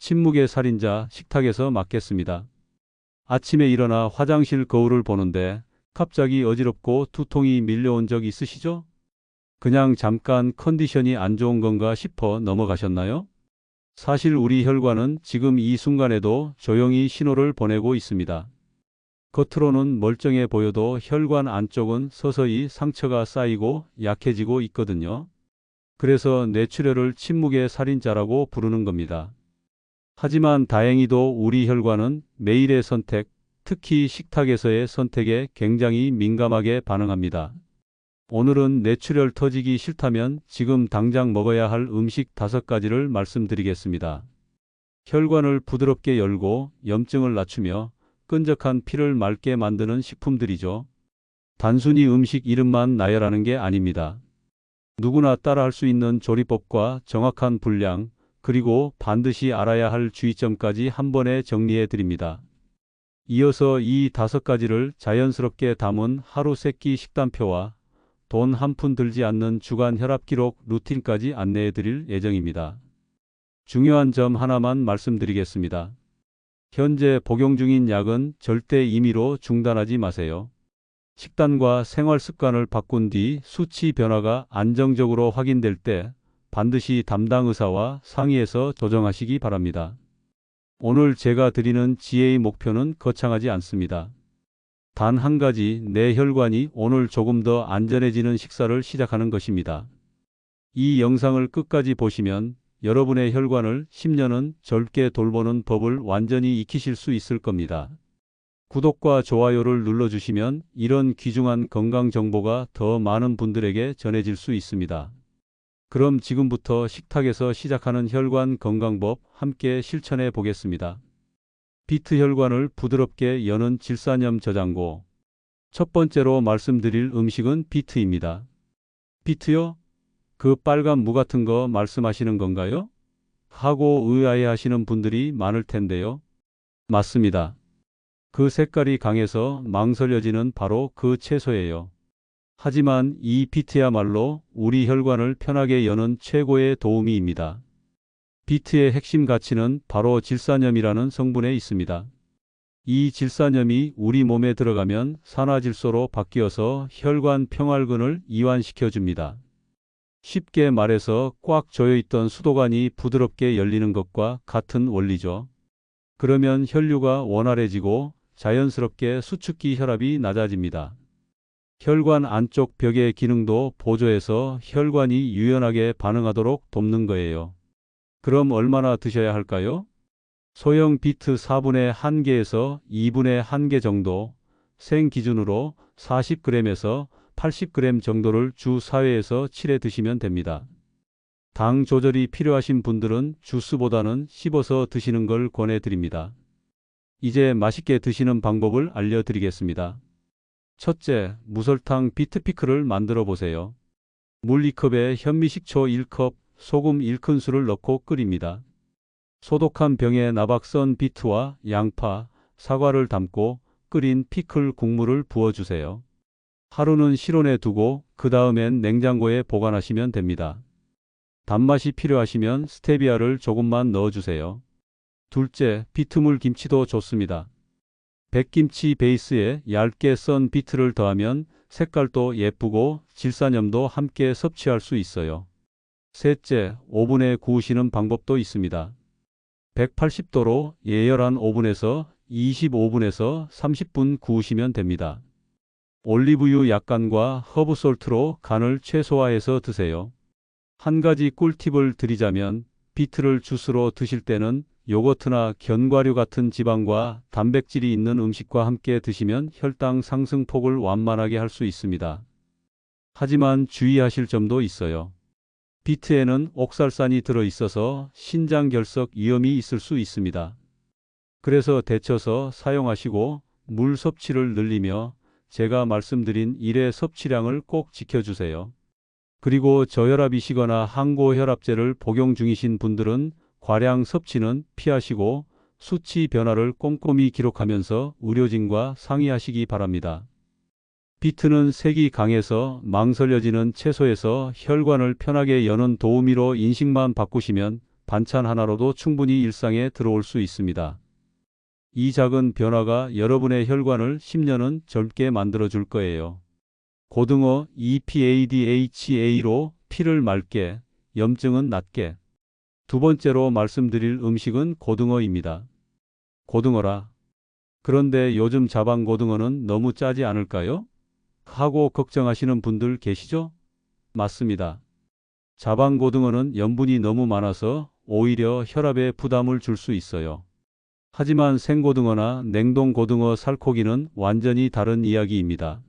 침묵의 살인자 식탁에서 맞겠습니다. 아침에 일어나 화장실 거울을 보는데 갑자기 어지럽고 두통이 밀려온 적 있으시죠? 그냥 잠깐 컨디션이 안 좋은 건가 싶어 넘어가셨나요? 사실 우리 혈관은 지금 이 순간에도 조용히 신호를 보내고 있습니다. 겉으로는 멀쩡해 보여도 혈관 안쪽은 서서히 상처가 쌓이고 약해지고 있거든요. 그래서 뇌출혈을 침묵의 살인자라고 부르는 겁니다. 하지만 다행히도 우리 혈관은 매일의 선택, 특히 식탁에서의 선택에 굉장히 민감하게 반응합니다. 오늘은 뇌출혈 터지기 싫다면 지금 당장 먹어야 할 음식 5가지를 말씀드리겠습니다. 혈관을 부드럽게 열고 염증을 낮추며 끈적한 피를 맑게 만드는 식품들이죠. 단순히 음식 이름만 나열하는 게 아닙니다. 누구나 따라할 수 있는 조리법과 정확한 분량, 그리고 반드시 알아야 할 주의점까지 한 번에 정리해 드립니다. 이어서 이 5가지를 자연스럽게 담은 하루 세끼 식단표와 돈 한 푼 들지 않는 주간 혈압 기록 루틴까지 안내해 드릴 예정입니다. 중요한 점 하나만 말씀드리겠습니다. 현재 복용 중인 약은 절대 임의로 중단하지 마세요. 식단과 생활 습관을 바꾼 뒤 수치 변화가 안정적으로 확인될 때 반드시 담당 의사와 상의해서 조정하시기 바랍니다. 오늘 제가 드리는 지혜의 목표는 거창하지 않습니다. 단 한 가지, 내 혈관이 오늘 조금 더 안전해지는 식사를 시작하는 것입니다. 이 영상을 끝까지 보시면 여러분의 혈관을 10년은 젊게 돌보는 법을 완전히 익히실 수 있을 겁니다. 구독과 좋아요를 눌러주시면 이런 귀중한 건강 정보가 더 많은 분들에게 전해질 수 있습니다. 그럼 지금부터 식탁에서 시작하는 혈관 건강법 함께 실천해 보겠습니다. 비트 혈관을 부드럽게 여는 질산염 저장고. 첫 번째로 말씀드릴 음식은 비트입니다. 비트요? 그 빨간 무 같은 거 말씀하시는 건가요? 하고 의아해하시는 분들이 많을 텐데요. 맞습니다. 그 색깔이 강해서 망설여지는 바로 그 채소예요. 하지만 이 비트야말로 우리 혈관을 편하게 여는 최고의 도우미입니다. 비트의 핵심 가치는 바로 질산염이라는 성분에 있습니다. 이 질산염이 우리 몸에 들어가면 산화질소로 바뀌어서 혈관 평활근을 이완시켜 줍니다. 쉽게 말해서 꽉 조여있던 수도관이 부드럽게 열리는 것과 같은 원리죠. 그러면 혈류가 원활해지고 자연스럽게 수축기 혈압이 낮아집니다. 혈관 안쪽 벽의 기능도 보조해서 혈관이 유연하게 반응하도록 돕는 거예요. 그럼 얼마나 드셔야 할까요? 소형 비트 4분의 1개에서 2분의 1개 정도, 생 기준으로 40g에서 80g 정도를 주 4회에서 7회 드시면 됩니다. 당 조절이 필요하신 분들은 주스보다는 씹어서 드시는 걸 권해드립니다. 이제 맛있게 드시는 방법을 알려드리겠습니다. 첫째, 무설탕 비트피클을 만들어 보세요. 물 2컵에 현미식초 1컵, 소금 1큰술을 넣고 끓입니다. 소독한 병에 나박 썬 비트와 양파, 사과를 담고 끓인 피클 국물을 부어주세요. 하루는 실온에 두고 그 다음엔 냉장고에 보관하시면 됩니다. 단맛이 필요하시면 스테비아를 조금만 넣어주세요. 둘째, 비트물 김치도 좋습니다. 백김치 베이스에 얇게 썬 비트를 더하면 색깔도 예쁘고 질산염도 함께 섭취할 수 있어요. 셋째, 오븐에 구우시는 방법도 있습니다. 180도로 예열한 오븐에서 25분에서 30분 구우시면 됩니다. 올리브유 약간과 허브솔트로 간을 최소화해서 드세요. 한 가지 꿀팁을 드리자면 비트를 주스로 드실 때는 요거트나 견과류 같은 지방과 단백질이 있는 음식과 함께 드시면 혈당 상승폭을 완만하게 할 수 있습니다. 하지만 주의하실 점도 있어요. 비트에는 옥살산이 들어있어서 신장결석 위험이 있을 수 있습니다. 그래서 데쳐서 사용하시고 물 섭취를 늘리며 제가 말씀드린 1회 섭취량을 꼭 지켜주세요. 그리고 저혈압이시거나 항고혈압제를 복용 중이신 분들은 과량 섭취는 피하시고 수치 변화를 꼼꼼히 기록하면서 의료진과 상의하시기 바랍니다. 비트는 색이 강해서 망설여지는 채소에서 혈관을 편하게 여는 도우미로 인식만 바꾸시면 반찬 하나로도 충분히 일상에 들어올 수 있습니다. 이 작은 변화가 여러분의 혈관을 10년은 젊게 만들어 줄 거예요. 고등어 EPADHA로 피를 맑게, 염증은 낫게. 두 번째로 말씀드릴 음식은 고등어입니다. 고등어라. 그런데 요즘 자반고등어는 너무 짜지 않을까요? 하고 걱정하시는 분들 계시죠? 맞습니다. 자반고등어는 염분이 너무 많아서 오히려 혈압에 부담을 줄 수 있어요. 하지만 생고등어나 냉동고등어 살코기는 완전히 다른 이야기입니다.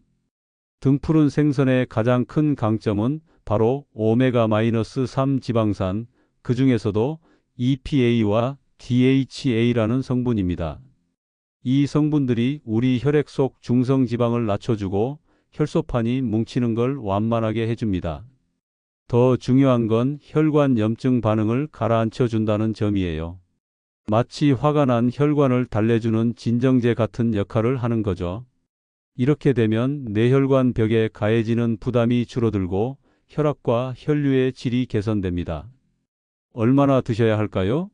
등푸른 생선의 가장 큰 강점은 바로 오메가-3 지방산, 그 중에서도 EPA와 DHA라는 성분입니다. 이 성분들이 우리 혈액 속 중성지방을 낮춰주고 혈소판이 뭉치는 걸 완만하게 해줍니다. 더 중요한 건 혈관 염증 반응을 가라앉혀 준다는 점이에요. 마치 화가 난 혈관을 달래주는 진정제 같은 역할을 하는 거죠. 이렇게 되면 뇌혈관 벽에 가해지는 부담이 줄어들고 혈압과 혈류의 질이 개선됩니다. 얼마나 드셔야 할까요?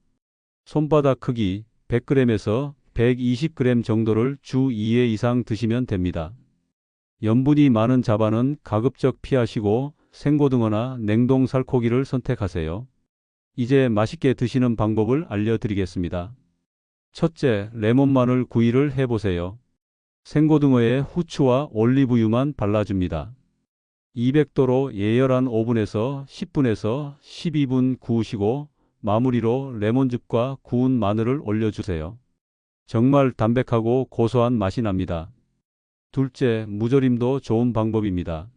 손바닥 크기 100g에서 120g 정도를 주 2회 이상 드시면 됩니다. 염분이 많은 자반은 가급적 피하시고 생고등어나 냉동 살코기를 선택하세요. 이제 맛있게 드시는 방법을 알려드리겠습니다. 첫째, 레몬 마늘 구이를 해보세요. 생고등어에 후추와 올리브유만 발라줍니다. 200도로 예열한 오븐에서 10분에서 12분 구우시고 마무리로 레몬즙과 구운 마늘을 올려주세요. 정말 담백하고 고소한 맛이 납니다. 둘째, 무조림도 좋은 방법입니다.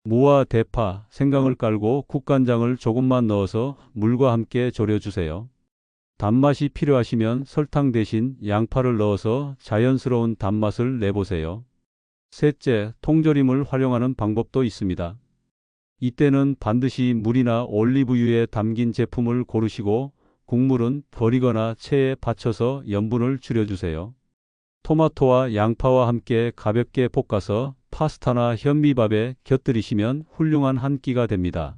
무와 대파, 생강을 깔고 국간장을 조금만 넣어서 물과 함께 졸여주세요. 단맛이 필요하시면 설탕 대신 양파를 넣어서 자연스러운 단맛을 내보세요. 셋째, 통조림을 활용하는 방법도 있습니다. 이때는 반드시 물이나 올리브유에 담긴 제품을 고르시고 국물은 버리거나 체에 받쳐서 염분을 줄여주세요. 토마토와 양파와 함께 가볍게 볶아서 파스타나 현미밥에 곁들이시면 훌륭한 한 끼가 됩니다.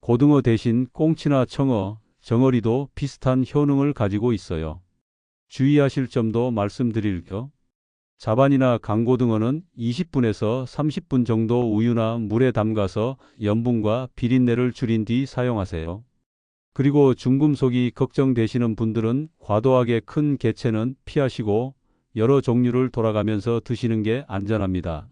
고등어 대신 꽁치나 청어, 정어리도 비슷한 효능을 가지고 있어요. 주의하실 점도 말씀드릴게요. 자반이나 강고등어는 20분에서 30분 정도 우유나 물에 담가서 염분과 비린내를 줄인 뒤 사용하세요. 그리고 중금속이 걱정되시는 분들은 과도하게 큰 개체는 피하시고 여러 종류를 돌아가면서 드시는 게 안전합니다.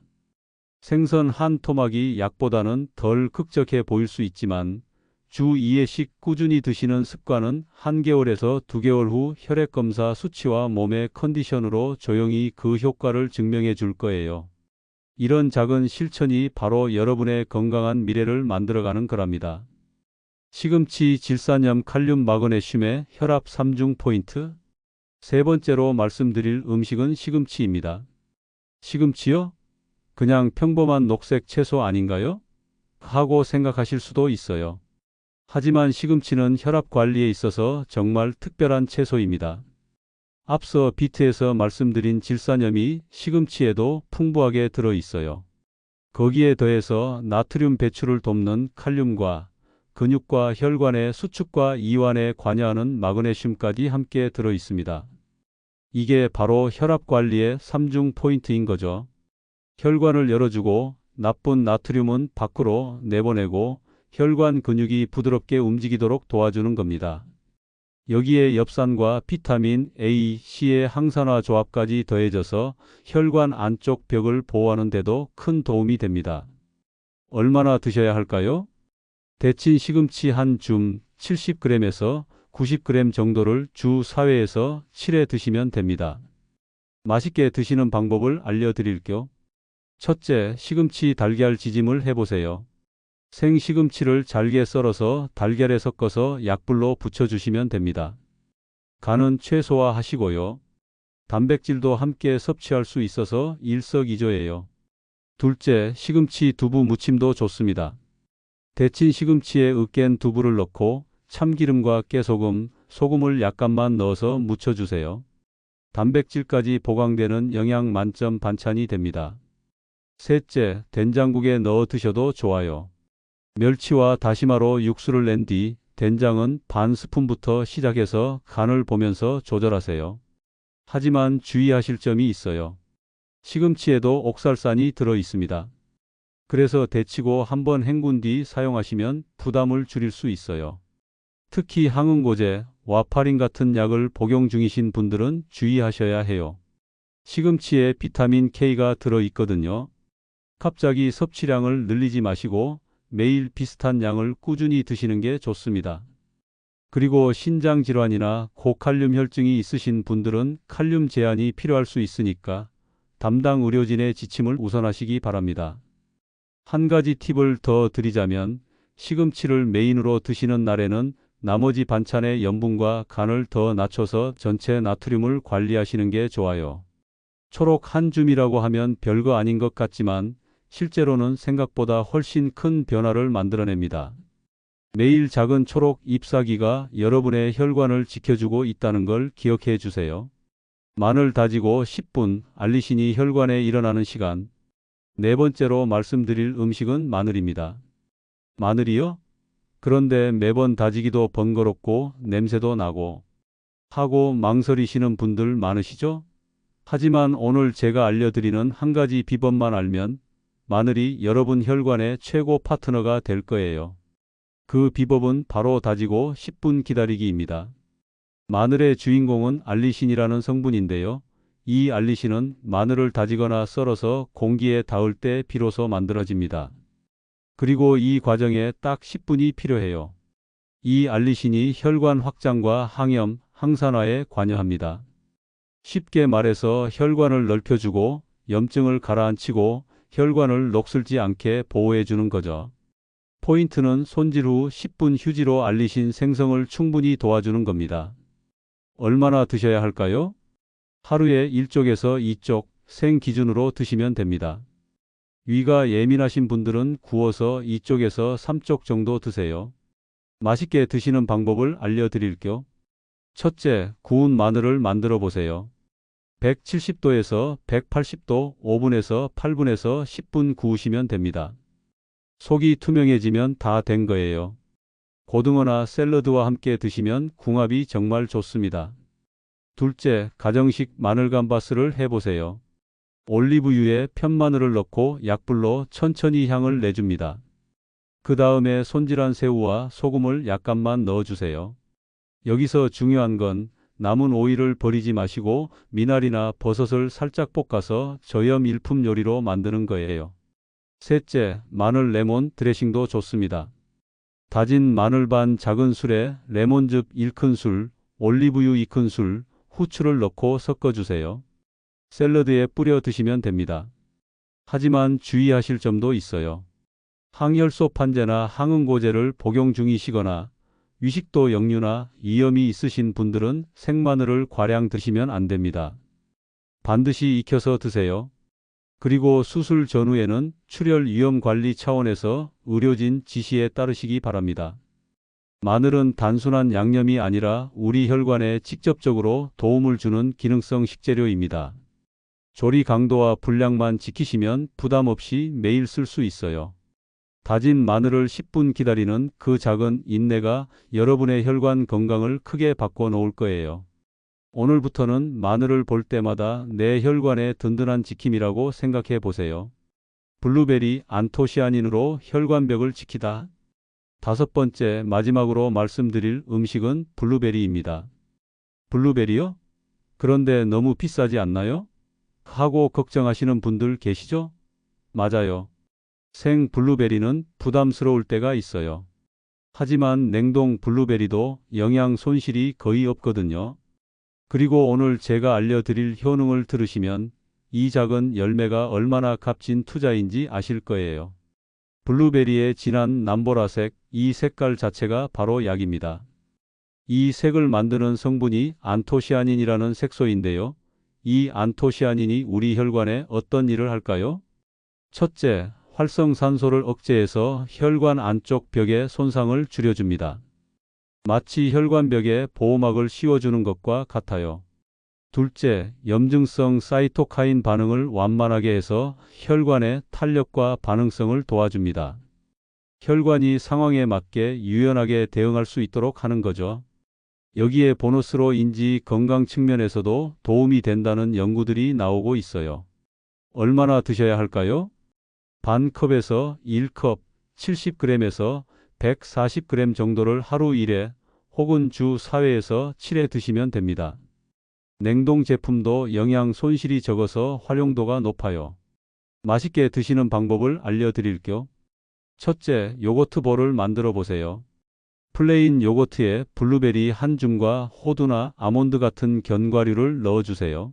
생선 한 토막이 약보다는 덜 극적해 보일 수 있지만 주 2회씩 꾸준히 드시는 습관은 한개월에서 2개월 후 혈액검사 수치와 몸의 컨디션으로 조용히 그 효과를 증명해 줄 거예요. 이런 작은 실천이 바로 여러분의 건강한 미래를 만들어가는 거랍니다. 시금치 질산염 칼륨 마그네슘의 혈압 3중 포인트. 세 번째로 말씀드릴 음식은 시금치입니다. 시금치요? 그냥 평범한 녹색 채소 아닌가요? 하고 생각하실 수도 있어요. 하지만 시금치는 혈압 관리에 있어서 정말 특별한 채소입니다. 앞서 비트에서 말씀드린 질산염이 시금치에도 풍부하게 들어 있어요. 거기에 더해서 나트륨 배출을 돕는 칼륨과 근육과 혈관의 수축과 이완에 관여하는 마그네슘까지 함께 들어 있습니다. 이게 바로 혈압 관리의 3중 포인트인 거죠. 혈관을 열어주고 나쁜 나트륨은 밖으로 내보내고 혈관 근육이 부드럽게 움직이도록 도와주는 겁니다. 여기에 엽산과 비타민 A, C의 항산화 조합까지 더해져서 혈관 안쪽 벽을 보호하는 데도 큰 도움이 됩니다. 얼마나 드셔야 할까요? 데친 시금치 한 줌 70g에서 90g 정도를 주 4회에서 7회 드시면 됩니다. 맛있게 드시는 방법을 알려드릴게요. 첫째, 시금치 달걀 지짐을 해보세요. 생시금치를 잘게 썰어서 달걀에 섞어서 약불로 부쳐주시면 됩니다. 간은 최소화하시고요. 단백질도 함께 섭취할 수 있어서 일석이조예요. 둘째, 시금치 두부 무침도 좋습니다. 데친 시금치에 으깬 두부를 넣고 참기름과 깨소금, 소금을 약간만 넣어서 무쳐주세요. 단백질까지 보강되는 영양 만점 반찬이 됩니다. 셋째, 된장국에 넣어 드셔도 좋아요. 멸치와 다시마로 육수를 낸 뒤 된장은 반 스푼부터 시작해서 간을 보면서 조절하세요. 하지만 주의하실 점이 있어요. 시금치에도 옥살산이 들어 있습니다. 그래서 데치고 한번 헹군 뒤 사용하시면 부담을 줄일 수 있어요. 특히 항응고제, 와파린 같은 약을 복용 중이신 분들은 주의하셔야 해요. 시금치에 비타민 K가 들어 있거든요. 갑자기 섭취량을 늘리지 마시고 매일 비슷한 양을 꾸준히 드시는 게 좋습니다. 그리고 신장 질환이나 고칼륨 혈증이 있으신 분들은 칼륨 제한이 필요할 수 있으니까 담당 의료진의 지침을 우선하시기 바랍니다. 한 가지 팁을 더 드리자면 시금치를 메인으로 드시는 날에는 나머지 반찬의 염분과 간을 더 낮춰서 전체 나트륨을 관리하시는 게 좋아요. 초록 한 줌이라고 하면 별거 아닌 것 같지만 실제로는 생각보다 훨씬 큰 변화를 만들어냅니다. 매일 작은 초록 잎사귀가 여러분의 혈관을 지켜주고 있다는 걸 기억해 주세요. 마늘 다지고 10분, 알리신이 혈관에 일어나는 시간. 네 번째로 말씀드릴 음식은 마늘입니다. 마늘이요? 그런데 매번 다지기도 번거롭고 냄새도 나고 하고 망설이시는 분들 많으시죠? 하지만 오늘 제가 알려드리는 한 가지 비법만 알면 마늘이 여러분 혈관의 최고 파트너가 될 거예요. 그 비법은 바로 다지고 10분 기다리기입니다. 마늘의 주인공은 알리신이라는 성분인데요. 이 알리신은 마늘을 다지거나 썰어서 공기에 닿을 때 비로소 만들어집니다. 그리고 이 과정에 딱 10분이 필요해요. 이 알리신이 혈관 확장과 항염, 항산화에 관여합니다. 쉽게 말해서 혈관을 넓혀주고 염증을 가라앉히고 혈관을 녹슬지 않게 보호해주는 거죠. 포인트는 손질 후 10분 휴지로 알리신 생성을 충분히 도와주는 겁니다. 얼마나 드셔야 할까요? 하루에 1쪽에서 2쪽 생 기준으로 드시면 됩니다. 위가 예민하신 분들은 구워서 2쪽에서 3쪽 정도 드세요. 맛있게 드시는 방법을 알려드릴게요. 첫째, 구운 마늘을 만들어 보세요. 170도에서 180도 5분에서 8분에서 10분 구우시면 됩니다. 속이 투명해지면 다 된 거예요. 고등어나 샐러드와 함께 드시면 궁합이 정말 좋습니다. 둘째, 가정식 마늘 감바스를 해보세요. 올리브유에 편마늘을 넣고 약불로 천천히 향을 내줍니다. 그 다음에 손질한 새우와 소금을 약간만 넣어주세요. 여기서 중요한 건 남은 오일을 버리지 마시고 미나리나 버섯을 살짝 볶아서 저염 일품 요리로 만드는 거예요. 셋째, 마늘 레몬 드레싱도 좋습니다. 다진 마늘 반 작은 술에 레몬즙 1큰술, 올리브유 2큰술, 후추를 넣고 섞어주세요. 샐러드에 뿌려 드시면 됩니다. 하지만 주의하실 점도 있어요. 항열소 판제나 항응고제를 복용 중이시거나 위식도 역류나 이염이 있으신 분들은 생마늘을 과량 드시면 안 됩니다. 반드시 익혀서 드세요. 그리고 수술 전후에는 출혈 위험 관리 차원에서 의료진 지시에 따르시기 바랍니다. 마늘은 단순한 양념이 아니라 우리 혈관에 직접적으로 도움을 주는 기능성 식재료입니다. 조리 강도와 분량만 지키시면 부담 없이 매일 쓸 수 있어요. 다진 마늘을 10분 기다리는 그 작은 인내가 여러분의 혈관 건강을 크게 바꿔 놓을 거예요. 오늘부터는 마늘을 볼 때마다 내 혈관의 든든한 지킴이라고 생각해 보세요. 블루베리 안토시아닌으로 혈관벽을 지키다. 다섯 번째, 마지막으로 말씀드릴 음식은 블루베리입니다. 블루베리요? 그런데 너무 비싸지 않나요? 하고 걱정하시는 분들 계시죠? 맞아요. 생 블루베리는 부담스러울 때가 있어요. 하지만 냉동 블루베리도 영양 손실이 거의 없거든요. 그리고 오늘 제가 알려드릴 효능을 들으시면 이 작은 열매가 얼마나 값진 투자인지 아실 거예요. 블루베리의 진한 남보라색, 이 색깔 자체가 바로 약입니다. 이 색을 만드는 성분이 안토시아닌이라는 색소인데요. 이 안토시아닌이 우리 혈관에 어떤 일을 할까요? 첫째, 활성산소를 억제해서 혈관 안쪽 벽의 손상을 줄여줍니다. 마치 혈관벽에 보호막을 씌워주는 것과 같아요. 둘째, 염증성 사이토카인 반응을 완만하게 해서 혈관의 탄력과 반응성을 도와줍니다. 혈관이 상황에 맞게 유연하게 대응할 수 있도록 하는 거죠. 여기에 보너스로 인지 건강 측면에서도 도움이 된다는 연구들이 나오고 있어요. 얼마나 드셔야 할까요? 반 컵에서 1컵, 70g에서 140g 정도를 하루 1회 혹은 주 4회에서 7회 드시면 됩니다. 냉동 제품도 영양 손실이 적어서 활용도가 높아요. 맛있게 드시는 방법을 알려드릴게요. 첫째, 요거트 볼을 만들어 보세요. 플레인 요거트에 블루베리 한 줌과 호두나 아몬드 같은 견과류를 넣어주세요.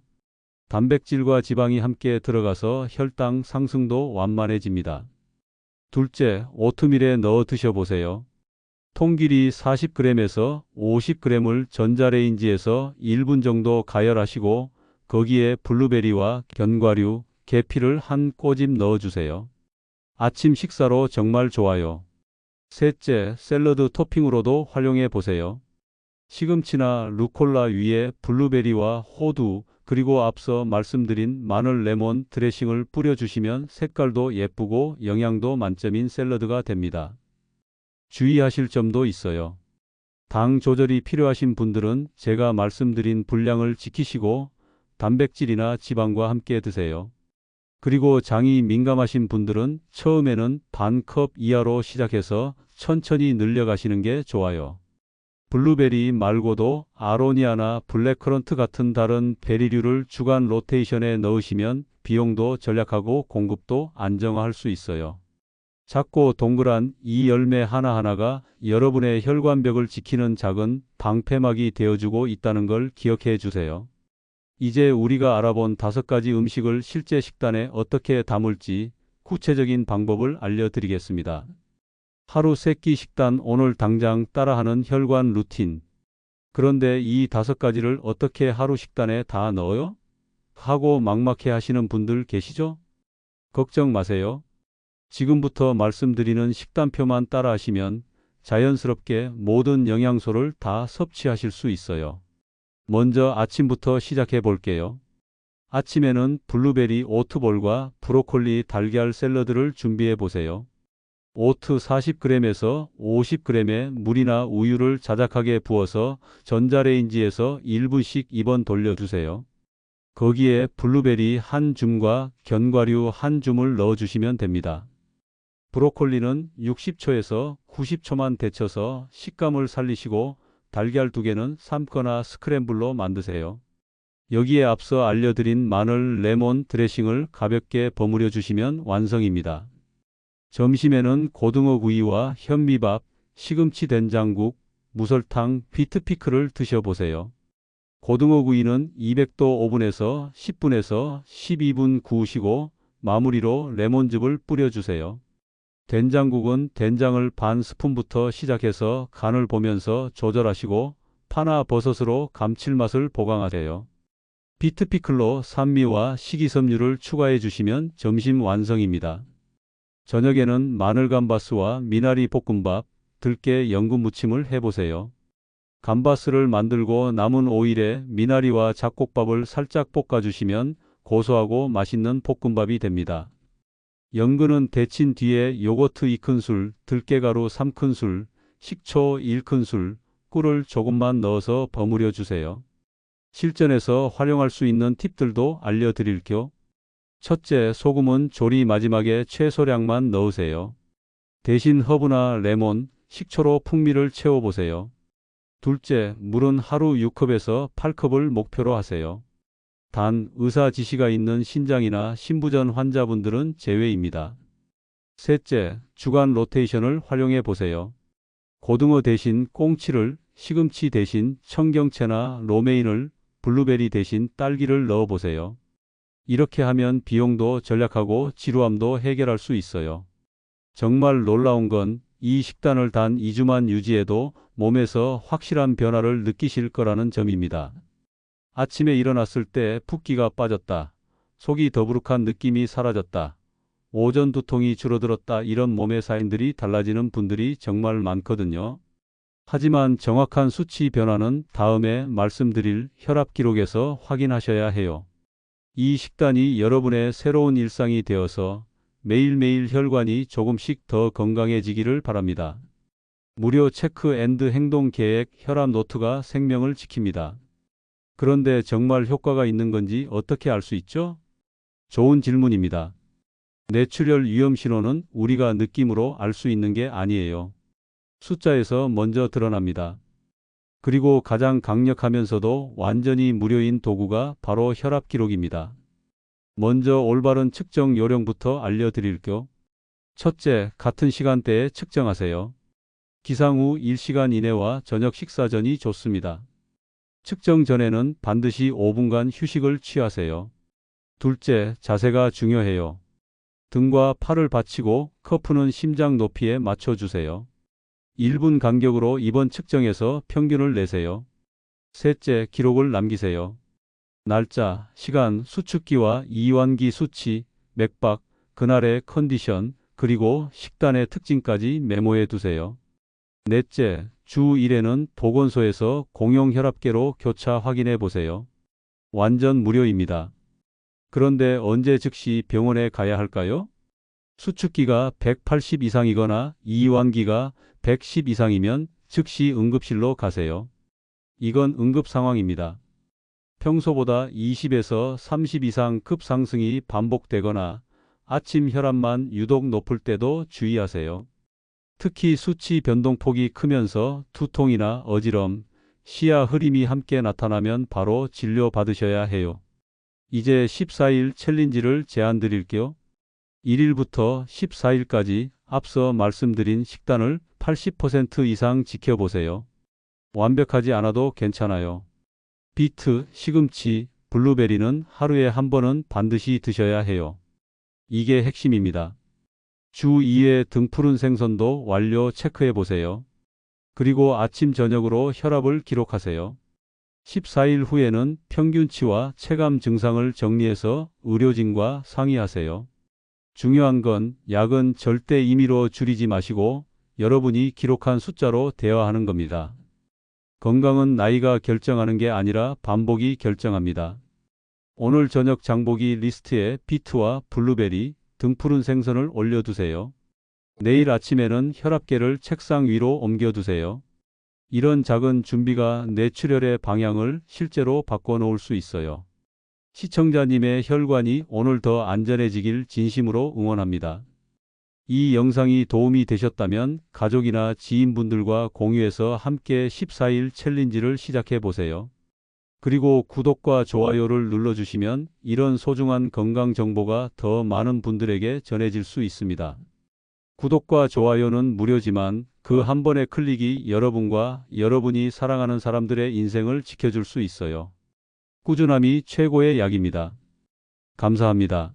단백질과 지방이 함께 들어가서 혈당 상승도 완만해집니다. 둘째, 오트밀에 넣어 드셔보세요. 통길이 40g에서 50g을 전자레인지에서 1분 정도 가열하시고 거기에 블루베리와 견과류, 계피를 한 꼬집 넣어주세요. 아침 식사로 정말 좋아요. 셋째, 샐러드 토핑으로도 활용해 보세요. 시금치나 루꼴라 위에 블루베리와 호두, 그리고 앞서 말씀드린 마늘 레몬 드레싱을 뿌려주시면 색깔도 예쁘고 영양도 만점인 샐러드가 됩니다. 주의하실 점도 있어요. 당 조절이 필요하신 분들은 제가 말씀드린 분량을 지키시고 단백질이나 지방과 함께 드세요. 그리고 장이 민감하신 분들은 처음에는 반 컵 이하로 시작해서 천천히 늘려가시는 게 좋아요. 블루베리 말고도 아로니아나 블랙커런트 같은 다른 베리류를 주간 로테이션에 넣으시면 비용도 절약하고 공급도 안정화할 수 있어요. 작고 동그란 이 열매 하나하나가 여러분의 혈관벽을 지키는 작은 방패막이 되어주고 있다는 걸 기억해 주세요. 이제 우리가 알아본 5가지 음식을 실제 식단에 어떻게 담을지 구체적인 방법을 알려드리겠습니다. 하루 3끼 식단, 오늘 당장 따라하는 혈관 루틴. 그런데 이 5가지를 어떻게 하루 식단에 다 넣어요? 하고 막막해 하시는 분들 계시죠? 걱정 마세요. 지금부터 말씀드리는 식단표만 따라하시면 자연스럽게 모든 영양소를 다 섭취하실 수 있어요. 먼저 아침부터 시작해 볼게요. 아침에는 블루베리 오트볼과 브로콜리 달걀 샐러드를 준비해 보세요. 오트 40g에서 50g의 물이나 우유를 자작하게 부어서 전자레인지에서 1분씩 2번 돌려주세요. 거기에 블루베리 한 줌과 견과류 한 줌을 넣어주시면 됩니다. 브로콜리는 60초에서 90초만 데쳐서 식감을 살리시고 달걀 2개는 삶거나 스크램블로 만드세요. 여기에 앞서 알려드린 마늘 레몬 드레싱을 가볍게 버무려 주시면 완성입니다. 점심에는 고등어 구이와 현미밥, 시금치 된장국, 무설탕, 비트피클을 드셔보세요. 고등어 구이는 200도 오븐에서 10분에서 12분 구우시고 마무리로 레몬즙을 뿌려주세요. 된장국은 된장을 반 스푼부터 시작해서 간을 보면서 조절하시고 파나 버섯으로 감칠맛을 보강하세요. 비트피클로 산미와 식이섬유를 추가해 주시면 점심 완성입니다. 저녁에는 마늘 감바스와 미나리 볶음밥, 들깨 연근 무침을 해보세요. 감바스를 만들고 남은 오일에 미나리와 잡곡밥을 살짝 볶아주시면 고소하고 맛있는 볶음밥이 됩니다. 연근은 데친 뒤에 요거트 2큰술, 들깨가루 3큰술, 식초 1큰술, 꿀을 조금만 넣어서 버무려 주세요. 실전에서 활용할 수 있는 팁들도 알려드릴게요. 첫째, 소금은 조리 마지막에 최소량만 넣으세요. 대신 허브나 레몬, 식초로 풍미를 채워보세요. 둘째, 물은 하루 6컵에서 8컵을 목표로 하세요. 단, 의사 지시가 있는 신장이나 신부전 환자분들은 제외입니다. 셋째, 주간 로테이션을 활용해 보세요. 고등어 대신 꽁치를, 시금치 대신 청경채나 로메인을, 블루베리 대신 딸기를 넣어 보세요. 이렇게 하면 비용도 절약하고 지루함도 해결할 수 있어요. 정말 놀라운 건 이 식단을 단 2주만 유지해도 몸에서 확실한 변화를 느끼실 거라는 점입니다. 아침에 일어났을 때 붓기가 빠졌다. 속이 더부룩한 느낌이 사라졌다. 오전 두통이 줄어들었다. 이런 몸의 사인들이 달라지는 분들이 정말 많거든요. 하지만 정확한 수치 변화는 다음에 말씀드릴 혈압 기록에서 확인하셔야 해요. 이 식단이 여러분의 새로운 일상이 되어서 매일매일 혈관이 조금씩 더 건강해지기를 바랍니다. 무료 체크 앤드 행동 계획 혈압 노트가 생명을 지킵니다. 그런데 정말 효과가 있는 건지 어떻게 알 수 있죠? 좋은 질문입니다. 뇌출혈 위험 신호는 우리가 느낌으로 알 수 있는 게 아니에요. 숫자에서 먼저 드러납니다. 그리고 가장 강력하면서도 완전히 무료인 도구가 바로 혈압 기록입니다. 먼저 올바른 측정 요령부터 알려드릴게요. 첫째, 같은 시간대에 측정하세요. 기상 후 1시간 이내와 저녁 식사 전이 좋습니다. 측정 전에는 반드시 5분간 휴식을 취하세요. 둘째, 자세가 중요해요. 등과 팔을 받치고 커프는 심장 높이에 맞춰주세요. 1분 간격으로 이번 측정에서 평균을 내세요. 셋째, 기록을 남기세요. 날짜, 시간, 수축기와 이완기 수치, 맥박, 그날의 컨디션, 그리고 식단의 특징까지 메모해 두세요. 넷째, 주 1회는 보건소에서 공용 혈압계로 교차 확인해 보세요. 완전 무료입니다. 그런데 언제 즉시 병원에 가야 할까요? 수축기가 180 이상이거나 이완기가 110 이상이면 즉시 응급실로 가세요. 이건 응급 상황입니다. 평소보다 20에서 30 이상 급상승이 반복되거나 아침 혈압만 유독 높을 때도 주의하세요. 특히 수치 변동폭이 크면서 두통이나 어지럼, 시야 흐림이 함께 나타나면 바로 진료 받으셔야 해요. 이제 14일 챌린지를 제안 드릴게요. 1일부터 14일까지 앞서 말씀드린 식단을 80% 이상 지켜보세요. 완벽하지 않아도 괜찮아요. 비트, 시금치, 블루베리는 하루에 한 번은 반드시 드셔야 해요. 이게 핵심입니다. 주 2회 등푸른 생선도 완료 체크해 보세요. 그리고 아침 저녁으로 혈압을 기록하세요. 14일 후에는 평균치와 체감 증상을 정리해서 의료진과 상의하세요. 중요한 건 약은 절대 임의로 줄이지 마시고 여러분이 기록한 숫자로 대화하는 겁니다. 건강은 나이가 결정하는 게 아니라 반복이 결정합니다. 오늘 저녁 장보기 리스트에 비트와 블루베리, 등푸른 생선을 올려두세요. 내일 아침에는 혈압계를 책상 위로 옮겨두세요. 이런 작은 준비가 뇌출혈의 방향을 실제로 바꿔놓을 수 있어요. 시청자님의 혈관이 오늘 더 안전해지길 진심으로 응원합니다. 이 영상이 도움이 되셨다면 가족이나 지인분들과 공유해서 함께 14일 챌린지를 시작해 보세요. 그리고 구독과 좋아요를 눌러주시면 이런 소중한 건강 정보가 더 많은 분들에게 전해질 수 있습니다. 구독과 좋아요는 무료지만 그 한 번의 클릭이 여러분과 여러분이 사랑하는 사람들의 인생을 지켜줄 수 있어요. 꾸준함이 최고의 약입니다. 감사합니다.